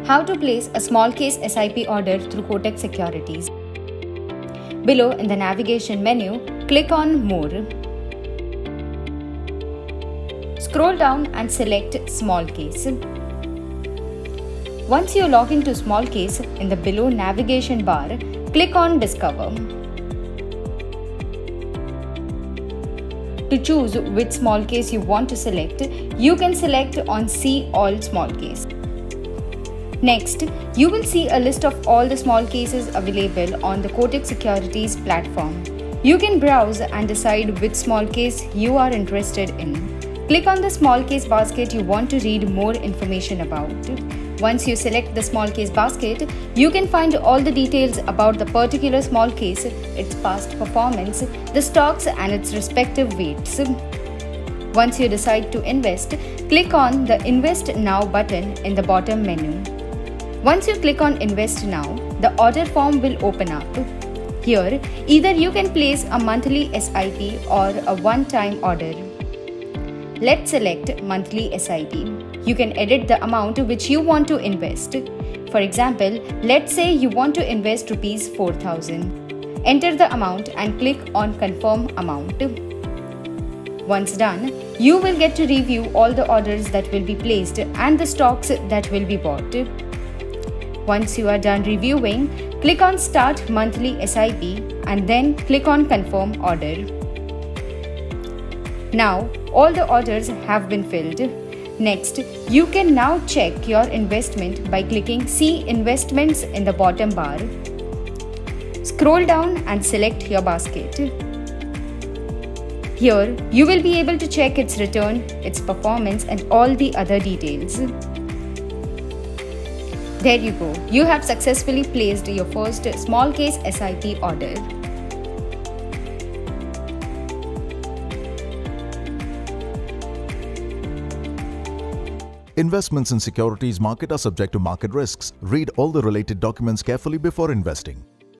How to place a small case SIP order through Kotak Securities. Below in the navigation menu, click on More. Scroll down and select Small Case. Once you log into Small Case, in the below navigation bar, click on Discover. To choose which small case you want to select, you can select on See All Small Case. Next, you will see a list of all the small cases available on the Kotak Securities platform. You can browse and decide which small case you are interested in. Click on the small case basket you want to read more information about. Once you select the small case basket, you can find all the details about the particular small case, its past performance, the stocks and its respective weights. Once you decide to invest, click on the Invest Now button in the bottom menu. Once you click on Invest Now, the order form will open up. Here, either you can place a monthly SIP or a one-time order. Let's select monthly SIP. You can edit the amount which you want to invest. For example, let's say you want to invest Rs 4,000. Enter the amount and click on Confirm Amount. Once done, you will get to review all the orders that will be placed and the stocks that will be bought. Once you are done reviewing, click on Start Monthly SIP and then click on Confirm Order. Now, all the orders have been filled. Next, you can now check your investment by clicking See Investments in the bottom bar. Scroll down and select your basket. Here, you will be able to check its return, its performance and all the other details. There you go. You have successfully placed your first small case SIP order. Investments in securities market are subject to market risks. Read all the related documents carefully before investing.